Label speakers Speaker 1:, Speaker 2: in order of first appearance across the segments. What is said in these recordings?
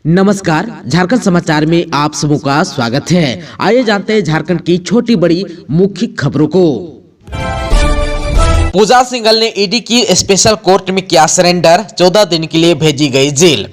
Speaker 1: नमस्कार, झारखंड समाचार में आप सबों का स्वागत है। आइए जानते हैं झारखंड की छोटी बड़ी मुख्य खबरों को।
Speaker 2: पूजा सिंघल ने ईडी की स्पेशल कोर्ट में किया सरेंडर, 14 दिन के लिए भेजी गई जेल।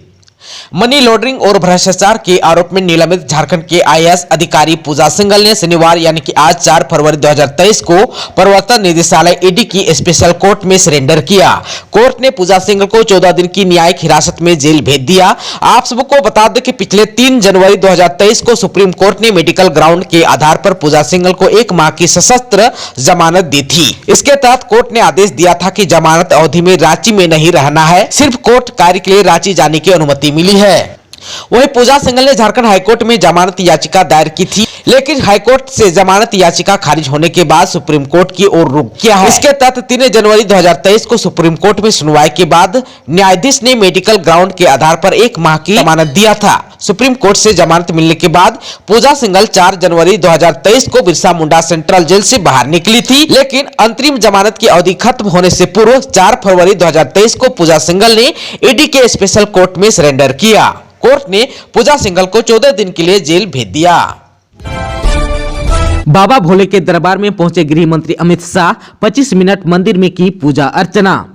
Speaker 2: मनी लॉन्ड्रिंग और भ्रष्टाचार के आरोप में निलंबित झारखंड के आईएएस अधिकारी पूजा सिंघल ने शनिवार यानी कि आज 4 फरवरी 2023 को प्रवर्तन निदेशालय ईडी की स्पेशल कोर्ट में सरेंडर किया। कोर्ट ने पूजा सिंघल को 14 दिन की न्यायिक हिरासत में जेल भेज दिया। आप सबको बता दें कि पिछले 3 जनवरी 2023 को सुप्रीम कोर्ट ने मेडिकल ग्राउंड के आधार पर पूजा सिंघल को 1 माह की सशस्त्र जमानत दी थी। इसके तहत कोर्ट ने आदेश दिया था कि जमानत अवधि में रांची में नहीं रहना है, सिर्फ कोर्ट कार्य के लिए रांची जाने की अनुमति मिली है। वहीं पूजा सिंघल ने झारखंड हाईकोर्ट में जमानत याचिका दायर की थी, लेकिन हाईकोर्ट से जमानत याचिका खारिज होने के बाद सुप्रीम कोर्ट की ओर रुख किया है। इसके तहत 3 जनवरी 2023 को सुप्रीम कोर्ट में सुनवाई के बाद न्यायाधीश ने मेडिकल ग्राउंड के आधार पर 1 माह की जमानत दिया था। सुप्रीम कोर्ट से जमानत मिलने के बाद पूजा सिंघल 4 जनवरी 2023 को बिरसा मुंडा सेंट्रल जेल से बाहर निकली थी, लेकिन अंतरिम जमानत की अवधि खत्म होने से पूर्व 4 फरवरी 2023 को पूजा सिंघल ने ईडी के स्पेशल कोर्ट में सरेंडर किया। कोर्ट ने पूजा सिंघल को 14 दिन के लिए जेल भेज दिया।
Speaker 1: बाबा भोले के दरबार में पहुंचे गृह मंत्री अमित शाह, 25 मिनट मंदिर में की पूजा अर्चना।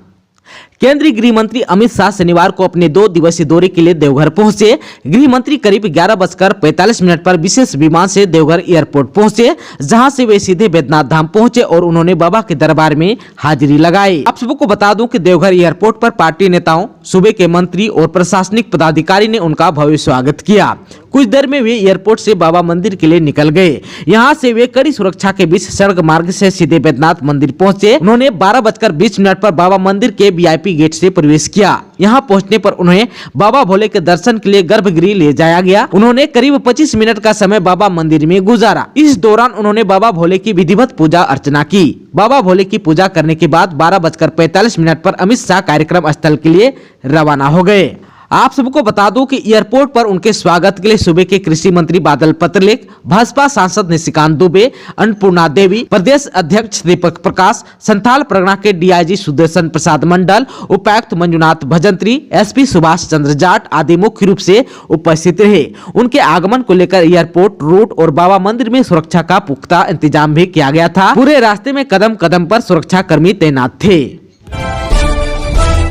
Speaker 1: केंद्रीय गृह मंत्री अमित शाह शनिवार को अपने 2 दिवसीय दौरे के लिए देवघर पहुंचे। गृह मंत्री करीब 11:45 पर विशेष विमान से देवघर एयरपोर्ट पहुंचे, जहां से वे सीधे बैद्यनाथ धाम पहुंचे और उन्होंने बाबा के दरबार में हाजिरी लगाई। आप सबको बता दूं कि देवघर एयरपोर्ट पर पार्टी नेताओं, सूबे के मंत्री और प्रशासनिक पदाधिकारी ने उनका भव्य स्वागत किया। कुछ देर में वे एयरपोर्ट से बाबा मंदिर के लिए निकल गए। यहाँ से वे कड़ी सुरक्षा के बीच सड़क मार्ग से सीधे बैद्यनाथ मंदिर पहुंचे। उन्होंने 12:20 पर बाबा मंदिर के वीआईपी गेट से प्रवेश किया। यहाँ पहुंचने पर उन्हें बाबा भोले के दर्शन के लिए गर्भगृह ले जाया गया। उन्होंने करीब 25 मिनट का समय बाबा मंदिर में गुजारा। इस दौरान उन्होंने बाबा भोले की विधिवत पूजा अर्चना की। बाबा भोले की पूजा करने के बाद 12:45 पर अमित शाह कार्यक्रम स्थल के लिए रवाना हो गए। आप सबको बता दूं कि एयरपोर्ट पर उनके स्वागत के लिए सूबे के कृषि मंत्री बादल पत्रलेख, भाजपा सांसद निशिकांत दुबे, अन्नपूर्णा देवी, प्रदेश अध्यक्ष दीपक प्रकाश, संथाल परगना के डीआईजी सुदर्शन प्रसाद मंडल, उपायुक्त मंजुनाथ भजंत्री, एसपी सुभाष चंद्र जाट आदि मुख्य रूप से उपस्थित रहे। उनके आगमन को लेकर एयरपोर्ट रोड और बाबा मंदिर में सुरक्षा का पुख्ता इंतजाम भी किया गया था। पूरे रास्ते में कदम कदम पर सुरक्षा कर्मी तैनात थे।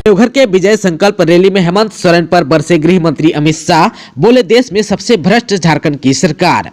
Speaker 1: देवघर के विजय संकल्प रैली में हेमंत सोरेन पर बरसे गृह मंत्री अमित शाह, बोले देश में सबसे भ्रष्ट झारखंड की सरकार।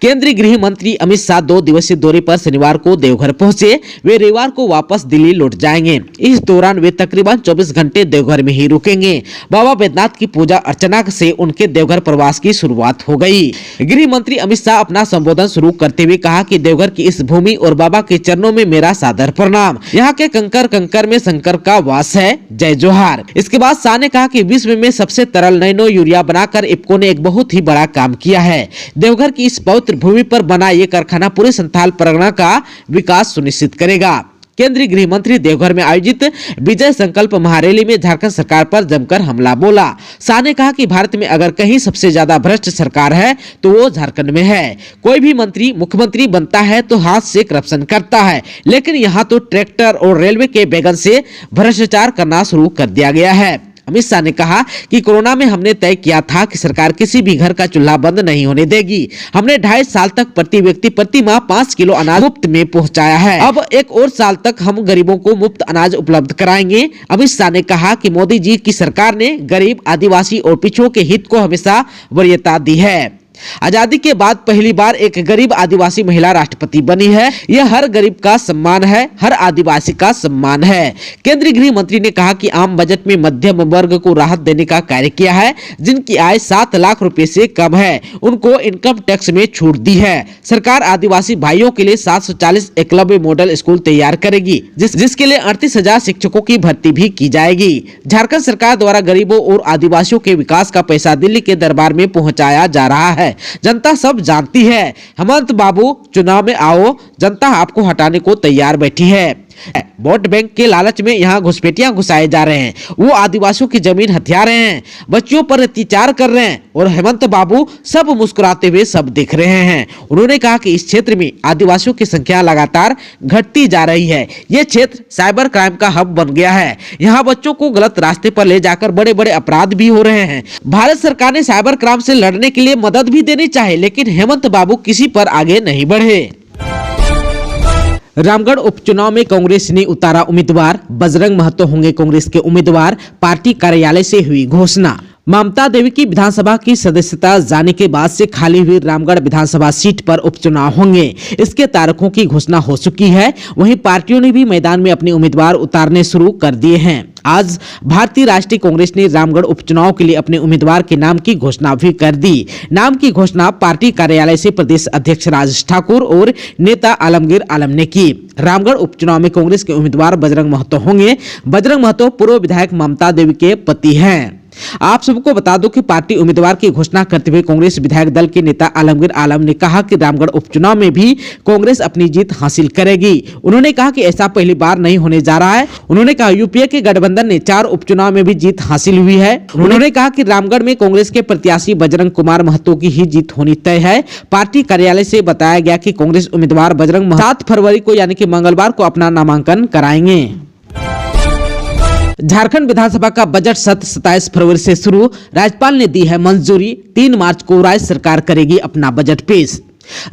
Speaker 1: केंद्रीय गृह मंत्री अमित शाह 2 दिवसीय दौरे पर शनिवार को देवघर पहुंचे। वे रविवार को वापस दिल्ली लौट जाएंगे। इस दौरान वे तकरीबन 24 घंटे देवघर में ही रुकेंगे। बाबा बैद्यनाथ की पूजा अर्चना से उनके देवघर प्रवास की शुरुआत हो गई। गृह मंत्री अमित शाह अपना संबोधन शुरू करते हुए कहा कि देवघर की इस भूमि और बाबा के चरणों में मेरा सादर प्रणाम। यहाँ के कंकर कंकर में शंकर का वास है, जय जोहार। इसके बाद शाह ने कहा कि विश्व में सबसे तरल नैनो यूरिया बनाकर इफ्को ने एक बहुत ही बड़ा काम किया है। देवघर की इस पवित्र भूमि पर बना ये कारखाना पूरे संथाल परगना का विकास सुनिश्चित करेगा। केंद्रीय गृह मंत्री देवघर में आयोजित विजय संकल्प महारैली में झारखंड सरकार पर जमकर हमला बोला। शाह ने कहा कि भारत में अगर कहीं सबसे ज्यादा भ्रष्ट सरकार है तो वो झारखंड में है। कोई भी मंत्री मुख्यमंत्री बनता है तो हाथ से करप्शन करता है, लेकिन यहाँ तो ट्रैक्टर और रेलवे के बैगन से भ्रष्टाचार करना शुरू कर दिया गया है। अमित शाह ने कहा कि कोरोना में हमने तय किया था कि सरकार किसी भी घर का चूल्हा बंद नहीं होने देगी। हमने 2.5 साल तक प्रति व्यक्ति प्रति माह 5 किलो अनाज मुफ्त में पहुंचाया है। अब 1 और साल तक हम गरीबों को मुफ्त अनाज उपलब्ध कराएंगे। अमित शाह ने कहा कि मोदी जी की सरकार ने गरीब, आदिवासी और पिछड़ों के हित को हमेशा वरीयता दी है। आजादी के बाद पहली बार एक गरीब आदिवासी महिला राष्ट्रपति बनी है। यह हर गरीब का सम्मान है, हर आदिवासी का सम्मान है। केंद्रीय गृह मंत्री ने कहा कि आम बजट में मध्यम वर्ग को राहत देने का कार्य किया है। जिनकी आय 7 लाख रुपए से कम है, उनको इनकम टैक्स में छूट दी है। सरकार आदिवासी भाइयों के लिए 740 एकलव्य मॉडल स्कूल तैयार करेगी, जिसके लिए 38,000 शिक्षकों की भर्ती भी की जाएगी। झारखंड सरकार द्वारा गरीबों और आदिवासियों के विकास का पैसा दिल्ली के दरबार में पहुंचाया जा रहा है। जनता सब जानती है। हेमंत बाबू चुनाव में आओ, जनता आपको हटाने को तैयार बैठी है। वोट बैंक के लालच में यहाँ घुसपैठियां घुसाए जा रहे हैं, वो आदिवासियों की जमीन हथिया रहे हैं, बच्चियों पर अत्याचार कर रहे हैं और हेमंत बाबू सब मुस्कुराते हुए सब दिख रहे हैं। उन्होंने कहा कि इस क्षेत्र में आदिवासियों की संख्या लगातार घटती जा रही है। ये क्षेत्र साइबर क्राइम का हब बन गया है। यहाँ बच्चों को गलत रास्ते पर ले जाकर बड़े बड़े अपराध भी हो रहे हैं। भारत सरकार ने साइबर क्राइम से लड़ने के लिए मदद भी देनी चाहिए, लेकिन हेमंत बाबू किसी पर आगे नहीं बढ़े। रामगढ़ उपचुनाव में कांग्रेस ने उतारा उम्मीदवार, बजरंग महतो होंगे कांग्रेस के उम्मीदवार, पार्टी कार्यालय से हुई घोषणा। ममता देवी की विधानसभा की सदस्यता जाने के बाद से खाली हुई रामगढ़ विधानसभा सीट पर उपचुनाव होंगे, इसके तारीखों की घोषणा हो चुकी है। वहीं पार्टियों ने भी मैदान में अपने उम्मीदवार उतारने शुरू कर दिए हैं। आज भारतीय राष्ट्रीय कांग्रेस ने रामगढ़ उपचुनाव के लिए अपने उम्मीदवार के नाम की घोषणा भी कर दी। नाम की घोषणा पार्टी कार्यालय से प्रदेश अध्यक्ष राजेश ठाकुर और नेता आलमगीर आलम ने की। रामगढ़ उपचुनाव में कांग्रेस के उम्मीदवार बजरंग महतो होंगे। बजरंग महतो पूर्व विधायक ममता देवी के पति हैं। आप सबको बता दो कि पार्टी उम्मीदवार की घोषणा करते हुए कांग्रेस विधायक दल के नेता आलमगीर आलम ने कहा कि रामगढ़ उपचुनाव में भी कांग्रेस अपनी जीत हासिल करेगी। उन्होंने कहा कि ऐसा पहली बार नहीं होने जा रहा है। उन्होंने कहा यूपीए के गठबंधन ने 4 उपचुनाव में भी जीत हासिल हुई है। उन्होंने कहा कि रामगढ़ में कांग्रेस के प्रत्याशी बजरंग कुमार महतो की ही जीत होनी तय है। पार्टी कार्यालय से बताया गया कि कांग्रेस उम्मीदवार बजरंग महतो 7 फरवरी को यानी कि मंगलवार को अपना नामांकन कराएंगे। झारखंड विधानसभा का बजट सत्र 27 फरवरी से शुरू, राज्यपाल ने दी है मंजूरी। 3 मार्च को राज्य सरकार करेगी अपना बजट पेश।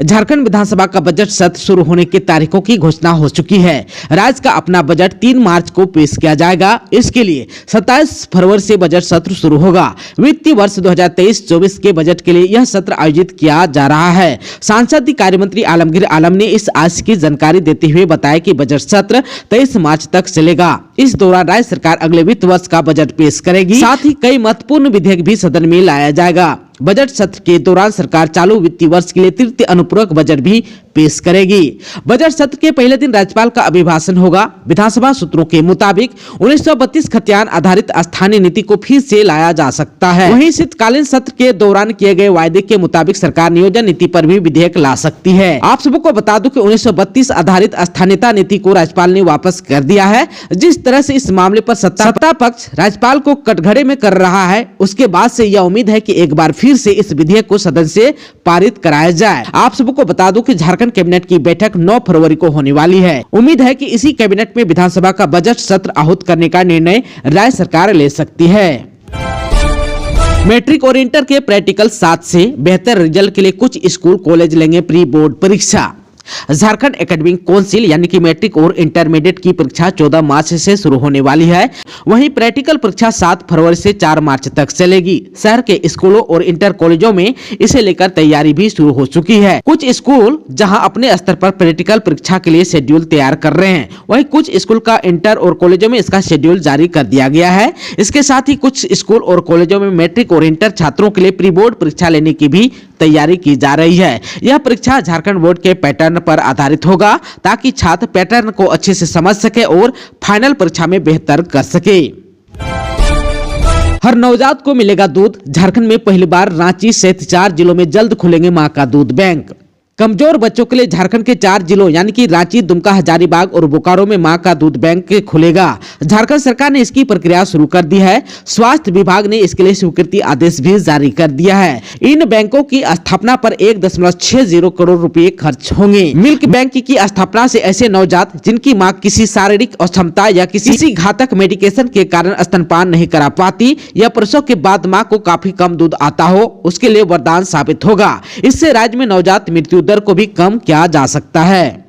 Speaker 1: झारखंड विधानसभा का बजट सत्र शुरू होने की तारीखों की घोषणा हो चुकी है। राज्य का अपना बजट 3 मार्च को पेश किया जाएगा। इसके लिए 27 फरवरी से बजट सत्र शुरू होगा। वित्तीय वर्ष 2023-24 के बजट के लिए यह सत्र आयोजित किया जा रहा है। संसदीय कार्य मंत्री आलमगीर आलम ने इस आज की जानकारी देते हुए बताया कि बजट सत्र 23 मार्च तक चलेगा। इस दौरान राज्य सरकार अगले वित्त वर्ष का बजट पेश करेगी। साथ ही कई महत्वपूर्ण विधेयक भी सदन में लाया जाएगा। बजट सत्र के दौरान सरकार चालू वित्तीय वर्ष के लिए तृतीय अनुपूरक बजट भी पेश करेगी। बजट सत्र के पहले दिन राज्यपाल का अभिभाषण होगा। विधानसभा सूत्रों के मुताबिक 1932 खतियान आधारित स्थानीय नीति को फिर से लाया जा सकता है। वहीं शीतकालीन सत्र के दौरान किए गए वायदे के मुताबिक सरकार नियोजन नीति पर भी विधेयक ला सकती है। आप सबको बता दूं कि 1932 आधारित स्थानीयता नीति को राज्यपाल ने वापस कर दिया है। जिस तरह से इस मामले पर सत्ता पक्ष राज्यपाल को कटघरे में कर रहा है, उसके बाद से यह उम्मीद है कि एक बार फिर से इस विधेयक को सदन से पारित कराया जाए। आप सबको बता दूं कि झारखंड कैबिनेट की बैठक 9 फरवरी को होने वाली है। उम्मीद है कि इसी कैबिनेट में विधानसभा का बजट सत्र आहूत करने का निर्णय राज्य सरकार ले सकती है। मैट्रिक और इंटर के प्रैक्टिकल 7 से बेहतर रिजल्ट के लिए कुछ स्कूल कॉलेज लेंगे प्री बोर्ड परीक्षा। झारखंड एकेडमिक काउंसिल यानी कि मैट्रिक और इंटरमीडिएट की परीक्षा 14 मार्च से शुरू होने वाली है। वहीं प्रैक्टिकल परीक्षा 7 फरवरी से 4 मार्च तक चलेगी। शहर के स्कूलों और इंटर कॉलेजों में इसे लेकर तैयारी भी शुरू हो चुकी है। कुछ स्कूल जहां अपने स्तर पर प्रैक्टिकल परीक्षा के लिए शेड्यूल तैयार कर रहे हैं, वहीं कुछ स्कूल का इंटर और कॉलेजों में इसका शेड्यूल जारी कर दिया गया है। इसके साथ ही कुछ स्कूल और कॉलेजों में मैट्रिक और इंटर छात्रों के लिए प्री बोर्ड परीक्षा लेने की भी तैयारी की जा रही है। यह परीक्षा झारखंड बोर्ड के पैटर्न पर आधारित होगा ताकि छात्र पैटर्न को अच्छे से समझ सके और फाइनल परीक्षा में बेहतर कर सके। हर नवजात को मिलेगा दूध। झारखंड में पहली बार रांची सहित 4 जिलों में जल्द खुलेंगे मां का दूध बैंक। कमजोर बच्चों के लिए झारखंड के 4 जिलों यानी कि रांची, दुमका, हजारीबाग और बोकारो में मां का दूध बैंक खुलेगा। झारखंड सरकार ने इसकी प्रक्रिया शुरू कर दी है। स्वास्थ्य विभाग ने इसके लिए स्वीकृति आदेश भी जारी कर दिया है। इन बैंकों की स्थापना पर 1.60 करोड़ रुपए खर्च होंगे। मिल्क बैंक की स्थापना से ऐसे नवजात जिनकी मां किसी शारीरिक अक्षमता या किसी घातक मेडिकेशन के कारण स्तनपान नहीं करा पाती या प्रसव के बाद मां को काफी कम दूध आता हो, उसके लिए वरदान साबित होगा। इससे राज्य में नवजात मृत्यु दर को भी कम किया जा सकता है।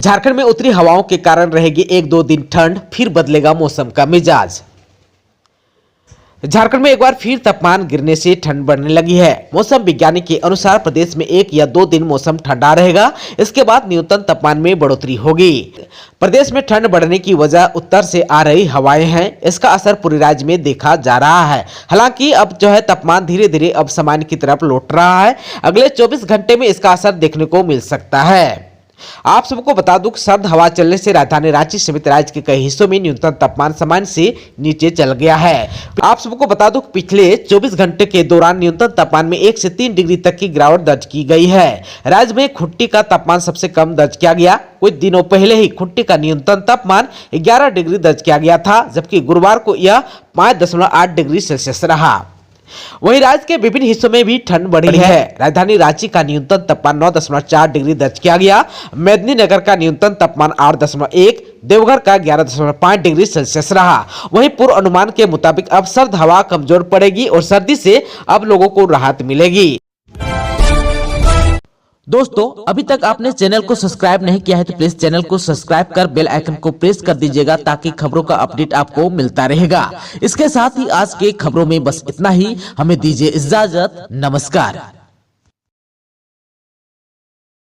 Speaker 1: झारखंड में उत्तरी हवाओं के कारण रहेगी 1-2 दिन ठंड, फिर बदलेगा मौसम का मिजाज। झारखंड में एक बार फिर तापमान गिरने से ठंड बढ़ने लगी है। मौसम विज्ञानी के अनुसार प्रदेश में 1 या 2 दिन मौसम ठंडा रहेगा। इसके बाद न्यूनतम तापमान में बढ़ोतरी होगी। प्रदेश में ठंड बढ़ने की वजह उत्तर से आ रही हवाएं हैं। इसका असर पूरे राज्य में देखा जा रहा है। हालांकि अब जो है तापमान धीरे धीरे अब सामान्य की तरफ लौट रहा है। अगले 24 घंटे में इसका असर देखने को मिल सकता है।
Speaker 2: आप सबको बता दूं कि सर्द हवा चलने से राजधानी रांची समेत राज्य के कई हिस्सों में न्यूनतम तापमान सामान्य से नीचे चल गया है। आप सबको बता दूं कि पिछले 24 घंटे के दौरान न्यूनतम तापमान में 1 से 3 डिग्री तक की गिरावट दर्ज की गई है। राज्य में खुट्टी का तापमान सबसे कम दर्ज किया गया। कुछ दिनों पहले ही खुट्टी का न्यूनतम तापमान 11 डिग्री दर्ज किया गया था, जबकि गुरुवार को यह 5.8 डिग्री सेल्सियस रहा। वहीं राज्य के विभिन्न हिस्सों में भी ठंड बढ़ी है। राजधानी रांची का न्यूनतम तापमान 9.4 डिग्री दर्ज किया गया। मेदिनीनगर का न्यूनतम तापमान 8.1, देवघर का 11.5 डिग्री सेल्सियस रहा। वहीं पूर्व अनुमान के मुताबिक अब सर्द हवा कमजोर पड़ेगी और सर्दी से अब लोगों को राहत मिलेगी।
Speaker 1: दोस्तों, अभी तक आपने चैनल को सब्सक्राइब नहीं किया है तो प्लीज चैनल को सब्सक्राइब कर बेल आइकन को प्रेस कर दीजिएगा ताकि खबरों का अपडेट आपको मिलता रहेगा। इसके साथ ही आज के खबरों में बस इतना ही। हमें दीजिए इजाजत। नमस्कार।